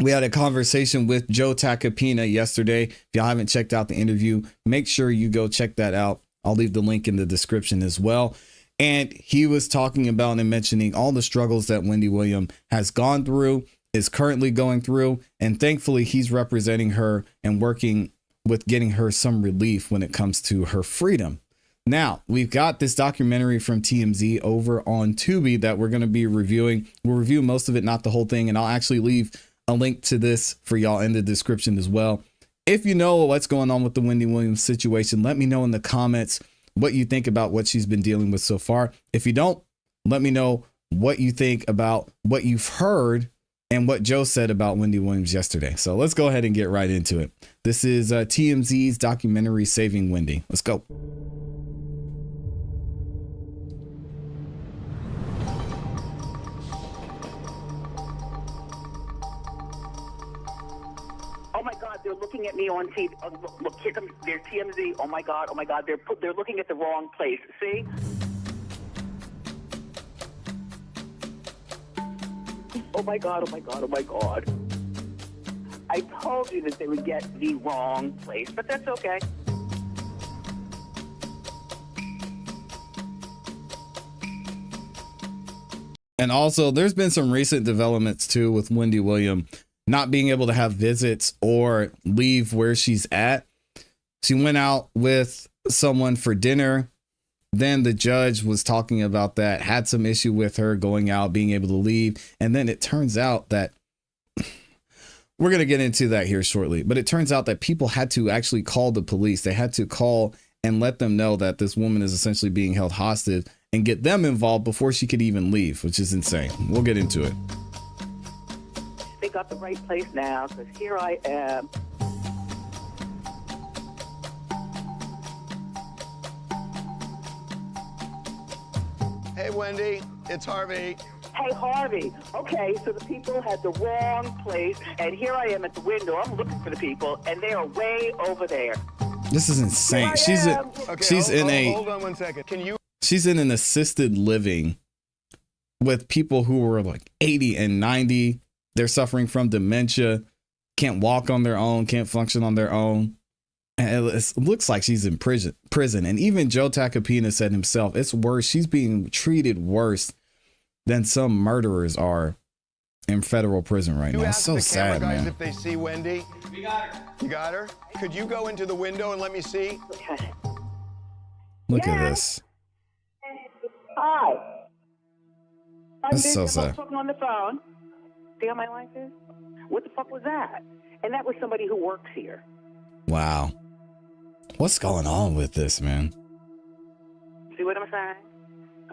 We had a conversation with Joe Tacopina yesterday. If y'all haven't checked out the interview, make sure you go check that out. I'll leave the link in the description as well. And he was talking about and mentioning all the struggles that Wendy Williams has gone through, is currently going through. And thankfully, he's representing her and working with getting her some relief when it comes to her freedom. Now, we've got this documentary from TMZ over on Tubi that we're going to be reviewing. We'll review most of it, not the whole thing. And I'll actually leave a link to this for y'all in the description as well. If you know what's going on with the Wendy Williams situation, let me know in the comments what you think about what she's been dealing with so far. If you don't, let me know what you think about what you've heard and what Joe said about Wendy Williams yesterday. So let's go ahead and get right into it. This is TMZ's documentary, Saving Wendy. Let's go. Oh my God, they're looking at me on TV. Look, here comes their TMZ. Oh my God, they're looking at the wrong place. See? Oh my God. I told you that they would get the wrong place, but that's okay. And also, there's been some recent developments too with Wendy Williams not being able to have visits or leave where she's at. She went out with someone for dinner. Then the judge was talking about that, had some issue with her going out, being able to leave. And then it turns out that we're going to get into that here shortly. But it turns out that people had to actually call the police. They had to call and let them know that this woman is essentially being held hostage and get them involved before she could even leave, which is insane. We'll get into it. They got the right place now, because here I am. Hey, Wendy, it's Harvey. Hey, Harvey. Okay, so the people had the wrong place, and here I am at the window. I'm looking for the people, and they are way over there. This is insane. Hold on 1 second. She's in an assisted living with people who were like 80 and 90. They're suffering from dementia, can't walk on their own, can't function on their own. And it looks like she's in prison. And even Joe Tacopina said himself, it's worse. She's being treated worse than some murderers are in federal prison right now. It's so sad, man. If they see Wendy, we got her. You got her? Could you go into the window and let me see? Okay. Look at this. Hi. That's so sad. I'm talking on the phone. See how my life is? What the fuck was that? And that was somebody who works here. Wow. What's going on with this, man? See what I'm saying?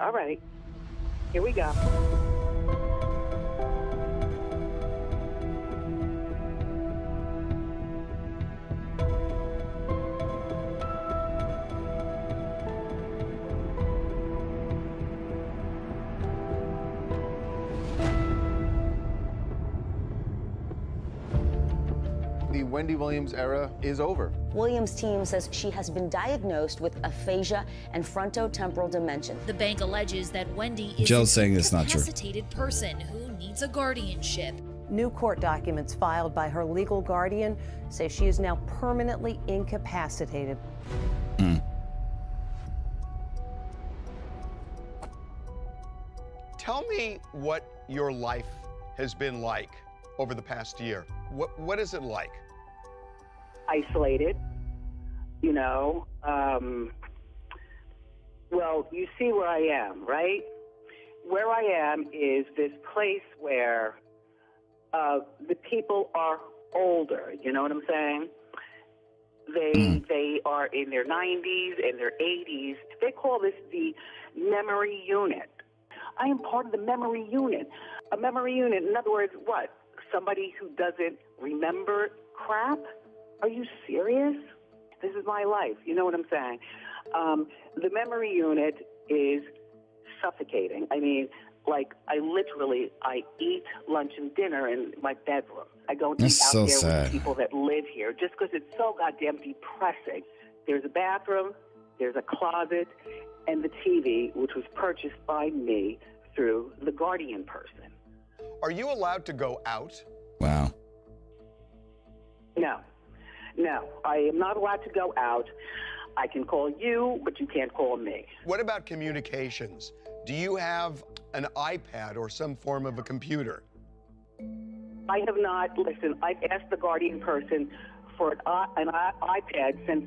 All right. Here we go. The Wendy Williams era is over. Williams' team says she has been diagnosed with aphasia and frontotemporal dementia. The bank alleges that Wendy is Joe's saying it's not true. An incapacitated person who needs a guardianship. New court documents filed by her legal guardian say she is now permanently incapacitated. Tell me what your life has been like over the past year. What is it like? Isolated, you know. Well, you see where I am, right? Where I am is this place where the people are older, you know what I'm saying? They are in their 90s and their 80s. They call this the memory unit. I am part of the memory unit. A memory unit, in other words, what? Somebody who doesn't remember crap? Are you serious? This is my life. You know what I'm saying? The memory unit is suffocating. I mean, like, I eat lunch and dinner in my bedroom. I don't eat out there with people that live here just because it's so goddamn depressing. There's a bathroom, there's a closet, and the TV, which was purchased by me through the guardian person. Are you allowed to go out? Wow. No. No, I am not allowed to go out. I can call you, but you can't call me. What about communications? Do you have an iPad or some form of a computer? I have not. Listen, I've asked the Guardian person for an iPad since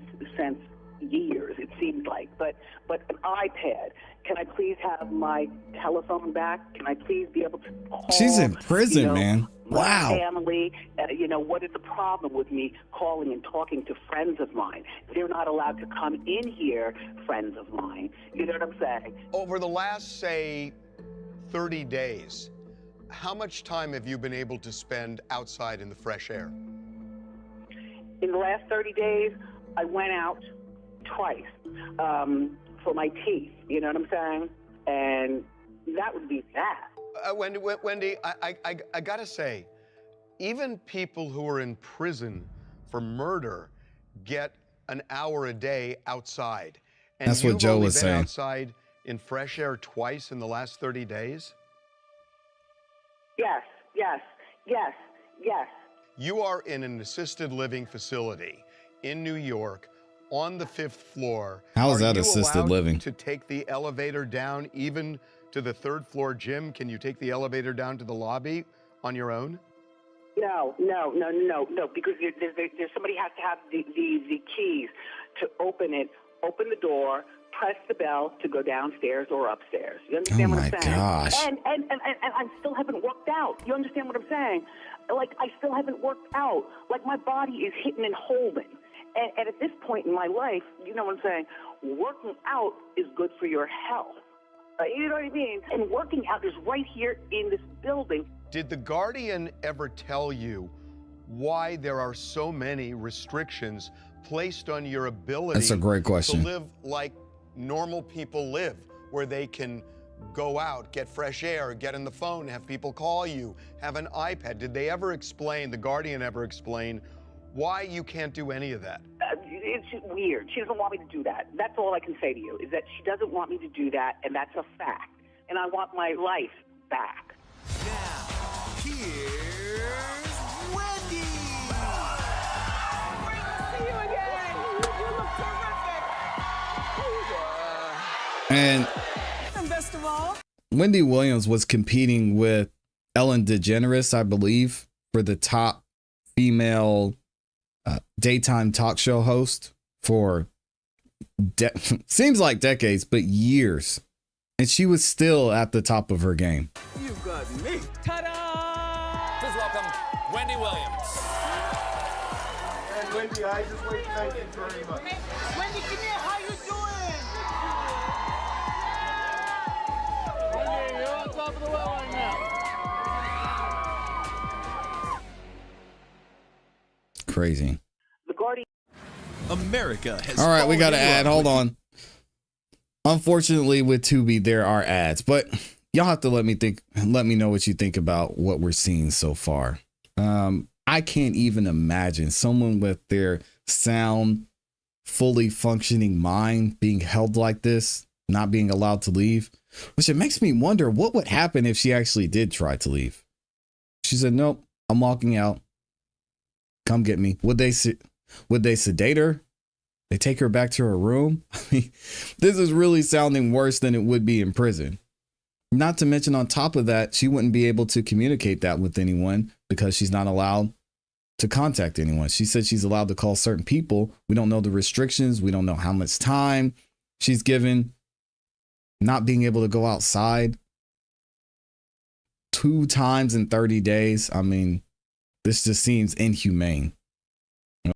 years, it seems like, but an iPad. Can I please have my telephone back? Can I please be able to call? She's in prison, man. Wow. My family, what is the problem with me calling and talking to friends of mine? They're not allowed to come in here, friends of mine. You know what I'm saying? Over the last, say, 30 days, how much time have you been able to spend outside in the fresh air? In the last 30 days, I went out twice for my teeth. You know what I'm saying? And that would be that. Wendy, I gotta say, even people who are in prison for murder get an hour a day outside. And that's what Joe was saying. Outside in fresh air twice in the last 30 days? Yes, yes, yes, yes. You are in an assisted living facility in New York on the 5th floor. How is that Are you assisted allowed living? to take the elevator down even to the 3rd floor gym? Can you take the elevator down to the lobby on your own? No, because there's somebody has to have the keys to open it, open the door, press the bell to go downstairs or upstairs. You understand what I'm saying? Oh my gosh. And I still haven't worked out. You understand what I'm saying? Like, I still haven't worked out. Like, my body is hitting and holding. And at this point in my life, you know what I'm saying, working out is good for your health. You know what I mean? And working out is right here in this building. Did the Guardian ever tell you why there are so many restrictions placed on your ability That's a great question. to live like normal people live, where they can go out, get fresh air, get on the phone, have people call you, have an iPad? Did they ever explain, the Guardian ever explain, why you can't do any of that? It's weird. She doesn't want me to do that. That's all I can say to you, is that she doesn't want me to do that, and that's a fact. And I want my life back. Now, here's Wendy. Great to see you again. You look terrific. And Best of all, Wendy Williams was competing with Ellen DeGeneres, I believe, for the top female daytime talk show host for seems like decades, but years. And she was still at the top of her game. You got me. Ta-da! Please welcome Wendy Williams. And Wendy, I just want to thank you very much. Wendy, come here. How you doing? Wendy, you're on top of the well right now. Crazy. the Guardian. America has. All right, we got to fallen in add. love Hold with on. Unfortunately, with Tubi, there are ads, but y'all have to let me know what you think about what we're seeing so far. I can't even imagine someone with their sound, fully functioning mind being held like this, not being allowed to leave, which it makes me wonder what would happen if she actually did try to leave. She said, "Nope, I'm walking out. Come get me." Would they sedate her? They take her back to her room? I mean, this is really sounding worse than it would be in prison. Not to mention, on top of that, she wouldn't be able to communicate that with anyone because she's not allowed to contact anyone. She said she's allowed to call certain people. We don't know the restrictions. We don't know how much time she's given. Not being able to go outside 2 times in 30 days. I mean, this just seems inhumane.